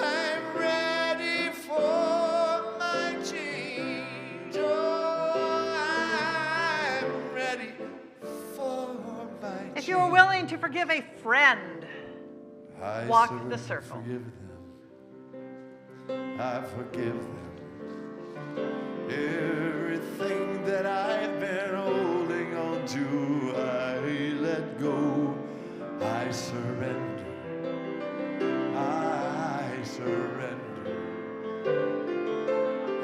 I'm ready for my change. Oh, I'm ready for my change. if you are willing to forgive a friend, I walk surrender. the circle. Forgive them. I forgive them. Everything that I've been holding on to, I let go. I surrender. I surrender.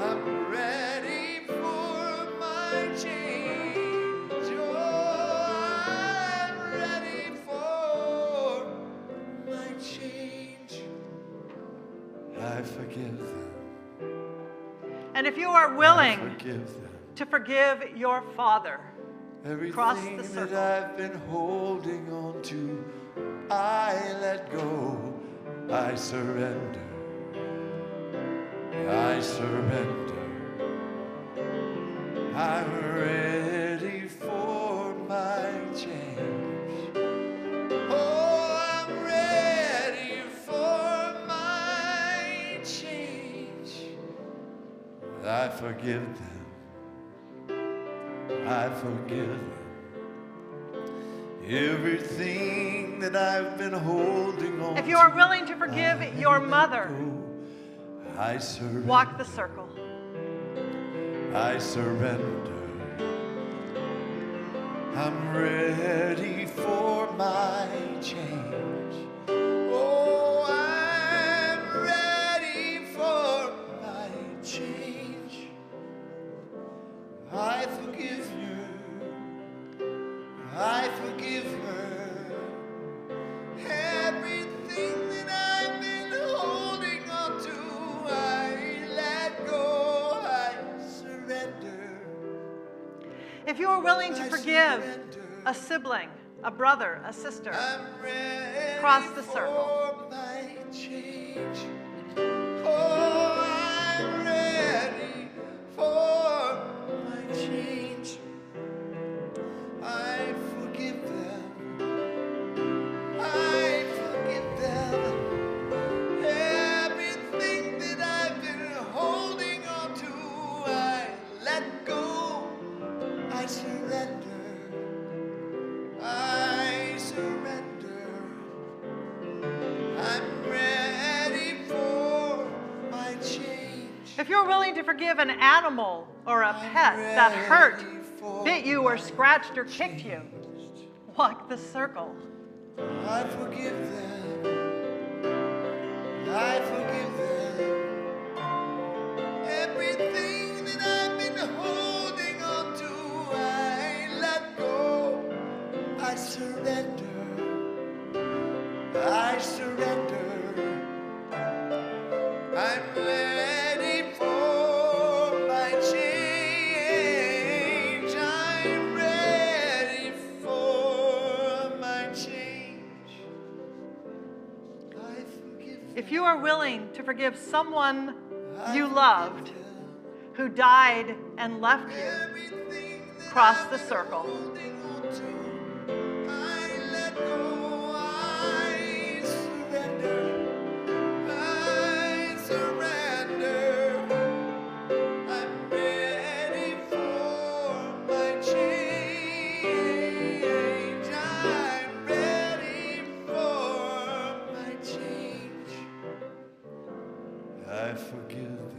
I'm ready for my change. Oh, I'm ready for my change. I forgive them. And if you are I willing forgive them. to forgive your father, cross the Everything circle. that I've been holding on to, I let go. I surrender. I surrender. I'm ready for my change. Oh, I'm ready for my change. I forgive them. I forgive them. Everything that I've been holding on If you are to, willing to forgive I your let mother, go. I surrender. walk the circle. I surrender. I'm ready for my change. Oh, I'm ready for my change. I forgive you. I forgive her. Everything that I've been holding on to, I let go. If you are willing to forgive a sibling, a brother, a sister, cross the circle. Oh, I'm ready for my change. I forgive them. I forgive them. Everything that I've been holding on to, I let go. I surrender. I surrender. I'm ready for my change. If you're willing to forgive an animal or a pet that hurt, bit you or scratched or kicked you, walk the circle. I forgive them. I forgive them. Everything that I've been holding on to, I let go. I surrender. I surrender. I'm ready for my change. I'm ready for my change. I forgive. If you are willing to forgive someone you loved who died and left you, Everything that cross the circle. holding on to, I let go. I surrender. I surrender. I'm ready for my change. I'm ready for my change. I forgive them.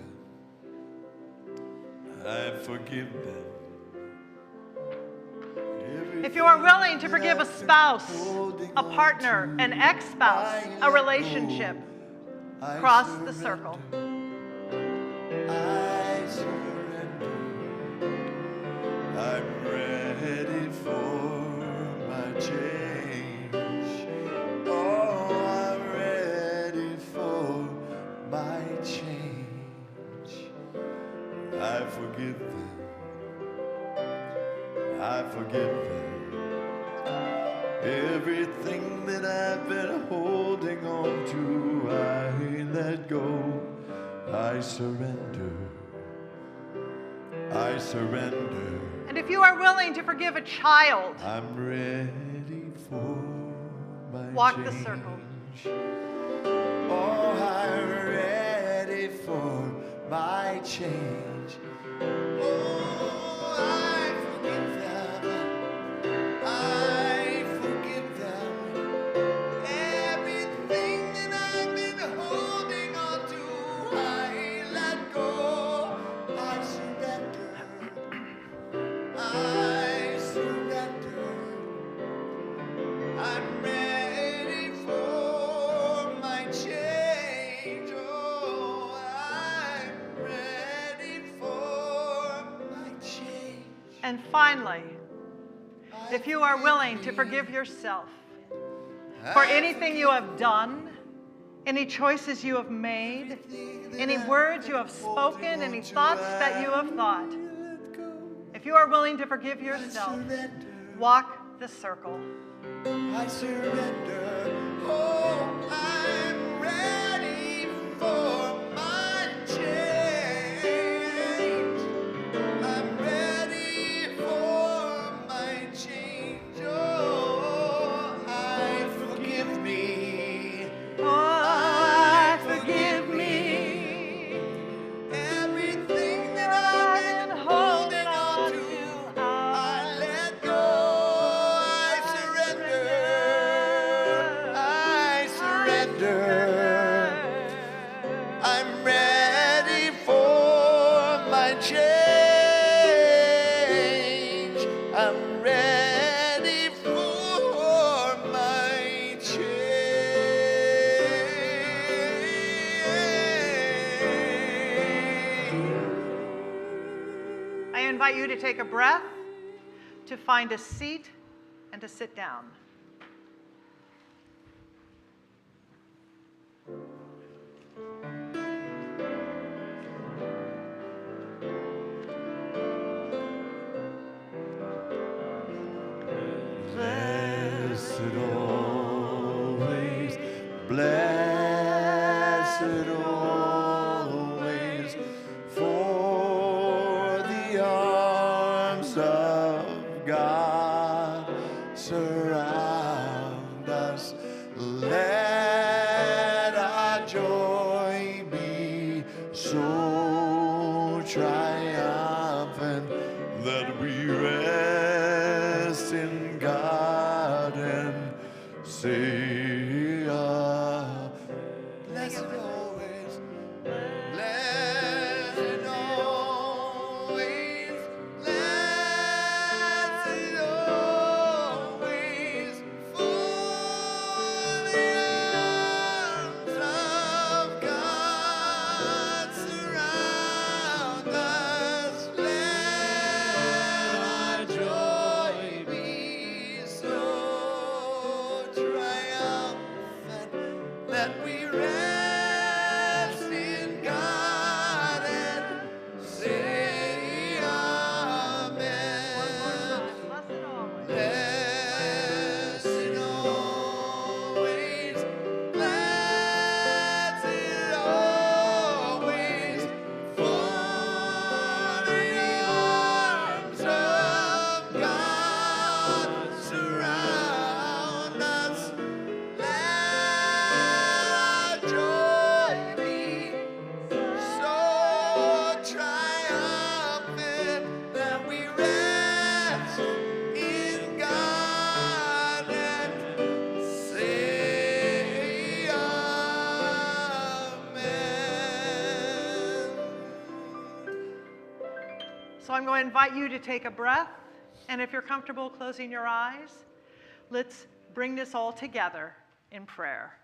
I forgive them. If you are willing to forgive a spouse, a partner, an ex-spouse, a relationship, cross the circle. I surrender. I'm ready for my change. Oh, I'm ready for my change. I forgive them. I forgive them. Everything that I've been holding on to, I let go. I surrender. I surrender. And if you are willing to forgive a child, I'm ready for my walk change. the circle. Oh, I'm ready for my change. Oh, I forgive them. I forgive them. Everything that I've been holding on to, I let go. I surrender. I surrender. I'm ready for my change. Oh, I'm ready for my change. And finally, if you are willing to forgive yourself for anything you have done, any choices you have made, any words you have spoken, any thoughts that you have thought, if you are willing to forgive yourself, walk the circle. I surrender. Oh, I'm ready for my change. I'm ready for my change. Oh, I forgive me. Oh, forgive me. Everything that I've been holding on to, I let go. I surrender. I surrender. I'm ready for my change. I'm ready for my change. I invite you to take a breath, to find a seat, and to sit down. always, blessed always, for the arms of God surround us. Let our joy be so triumphant that we rest in God and say, blessed always, blessed always, blessed always, for the arms of God surround us. Let our joy be so triumphant that we rest in God and say amen. Blessed always, blessed always, for the arms of God surround us. Let our joy be so triumphant that we rest in God and say amen. So I'm going to invite you to take a breath, and if you're comfortable closing your eyes, let's bring this all together in prayer.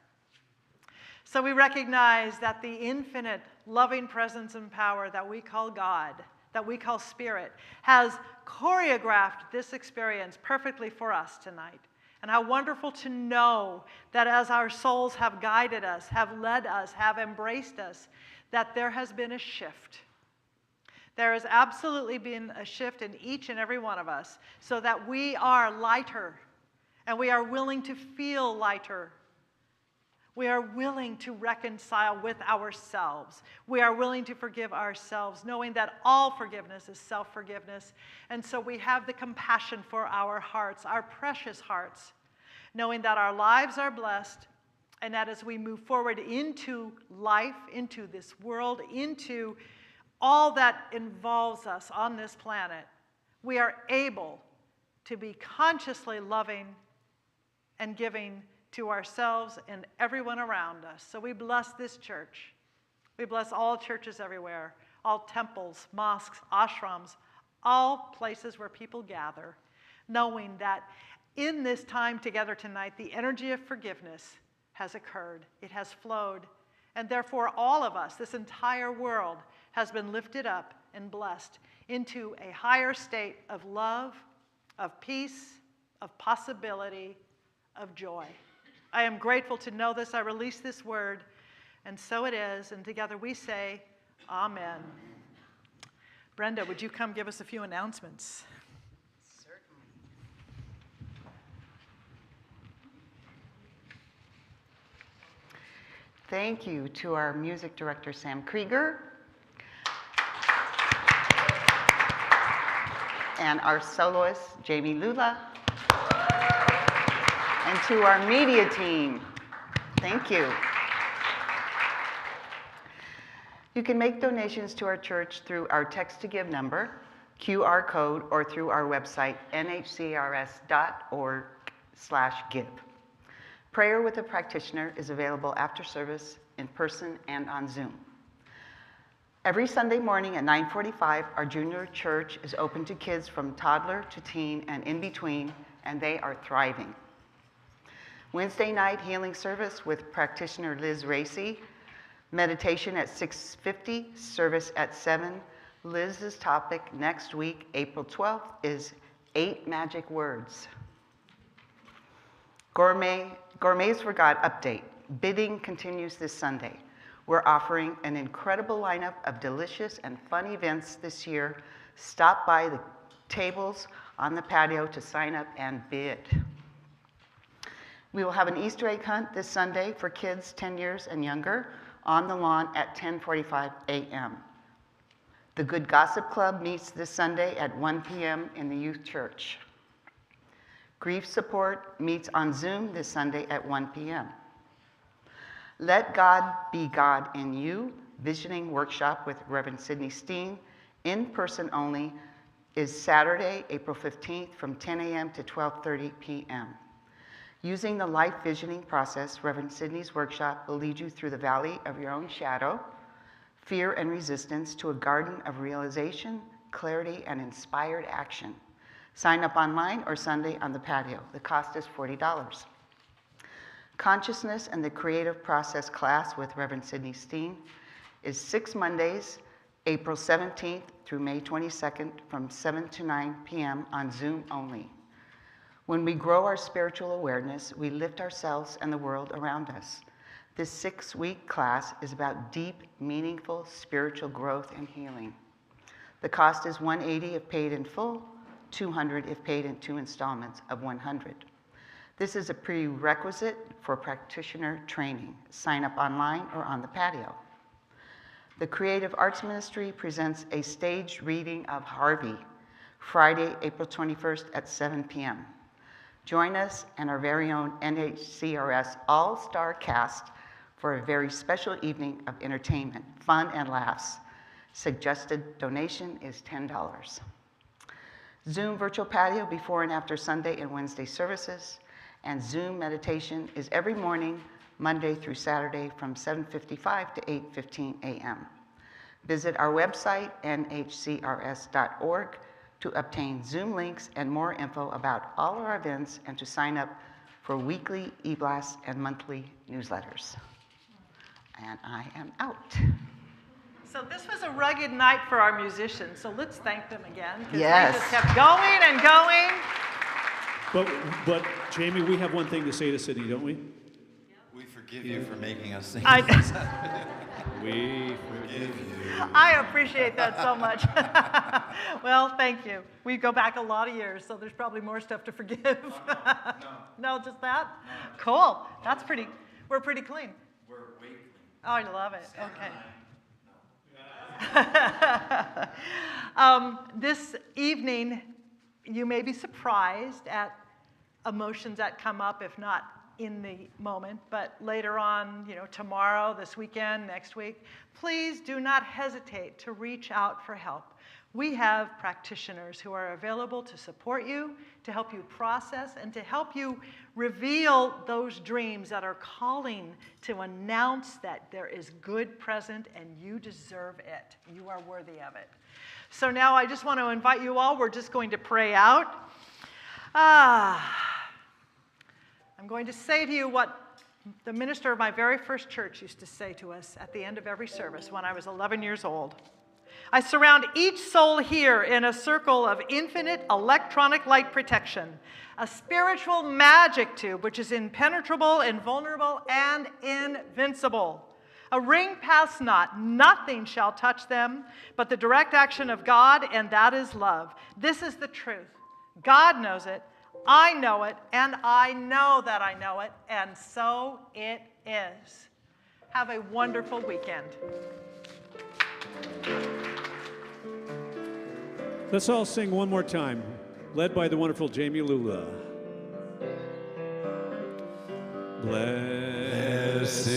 So we recognize that the infinite loving presence and power that we call God, that we call Spirit, has choreographed this experience perfectly for us tonight. And how wonderful to know that as our souls have guided us, have led us, have embraced us, that there has been a shift. There has absolutely been a shift in each and every one of us so that we are lighter and we are willing to feel lighter. We are willing to reconcile with ourselves. We are willing to forgive ourselves, knowing that all forgiveness is self-forgiveness. And so we have the compassion for our hearts, our precious hearts, knowing that our lives are blessed and that as we move forward into life, into this world, into all that involves us on this planet, we are able to be consciously loving and giving to ourselves and everyone around us. So we bless this church. We bless all churches everywhere, all temples, mosques, ashrams, all places where people gather, knowing that in this time together tonight, the energy of forgiveness has occurred. It has flowed. And therefore, all of us, this entire world, has been lifted up and blessed into a higher state of love, of peace, of possibility, of joy. I am grateful to know this. I release this word, and so it is. And together we say, Amen. Brenda, would you come give us a few announcements? Certainly. Thank you to our music director, Sam Krieger, and our soloist, Jamie Lula, and to our media team. Thank you. You can make donations to our church through our text-to-give number, QR code, or through our website, nhcrs.org/give. Prayer with a practitioner is available after service, in person, and on Zoom. Every Sunday morning at 9:45, our junior church is open to kids from toddler to teen and in between, and they are thriving. Wednesday night healing service with practitioner Liz Racy. Meditation at 6:50, service at 7. Liz's topic next week, April 12th, is 8 magic words. Gourmets for God update. Bidding continues this Sunday. We're offering an incredible lineup of delicious and fun events this year. Stop by the tables on the patio to sign up and bid. We will have an Easter egg hunt this Sunday for kids 10 years and younger on the lawn at 10:45 a.m. The Good Gossip Club meets this Sunday at 1 p.m. in the youth church. Grief Support meets on Zoom this Sunday at 1 p.m. Let God Be God in You Visioning Workshop with Reverend Steen, in person only, is Saturday, April 15th from 10 a.m. to 12:30 p.m. Using the life visioning process, Reverend Sidney's workshop will lead you through the valley of your own shadow, fear and resistance, to a garden of realization, clarity, and inspired action. Sign up online or Sunday on the patio. The cost is $40. Consciousness and the Creative Process class with Reverend Steen is 6 Mondays, April 17th through May 22nd from 7 to 9 p.m. on Zoom only. When we grow our spiritual awareness, we lift ourselves and the world around us. This 6-week class is about deep, meaningful spiritual growth and healing. The cost is $180 if paid in full, $200 if paid in 2 installments of $100. This is a prerequisite for practitioner training. Sign up online or on the patio. The Creative Arts Ministry presents a staged reading of Harvey, Friday, April 21st at 7 p.m. Join us and our very own NHCRS all-star cast for a very special evening of entertainment, fun, and laughs. Suggested donation is $10. Zoom virtual patio before and after Sunday and Wednesday services, and Zoom meditation is every morning, Monday through Saturday from 7:55 to 8:15 a.m. Visit our website, nhcrs.org, to obtain Zoom links and more info about all our events and to sign up for weekly e-blasts and monthly newsletters. And I am out. So this was a rugged night for our musicians, so let's thank them again, because Yes. they just kept going and going. But Jamie, we have one thing to say to Sydney, don't we? We forgive you for making us sing. We forgive you. I appreciate that so much. Well, thank you. We go back a lot of years, so there's probably more stuff to forgive. No, just that? No. Cool. That's pretty, we're pretty clean. We're way clean. Oh, I love it. Okay. This evening, you may be surprised at emotions that come up, if not in the moment, but later on, tomorrow, this weekend, next week. Please do not hesitate to reach out for help. We have practitioners who are available to support you, to help you process, and to help you reveal those dreams that are calling to announce that there is good present and you deserve it. You are worthy of it. So now I just want to invite you all. We're just going to pray out. I'm going to say to you what the minister of my very first church used to say to us at the end of every service when I was 11 years old. I surround each soul here in a circle of infinite electronic light protection, a spiritual magic tube which is impenetrable, invulnerable, and invincible. A ring pass not, nothing shall touch them but the direct action of God, and that is love. This is the truth. God knows it, I know it, and I know that I know it, and so it is. Have a wonderful weekend. Let's all sing one more time, led by the wonderful Jamie Lula. Blessed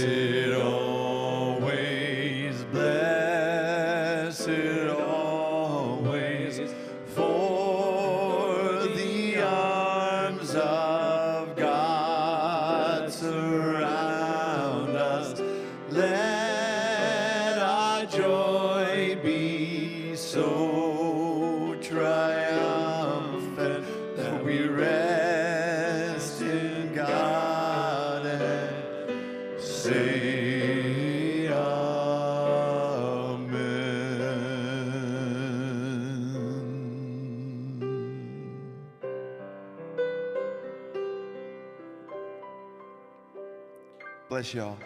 always, blessed always, for the arms of God surround us. Let our joy be so triumphant that we rest in God and say amen. Bless y'all.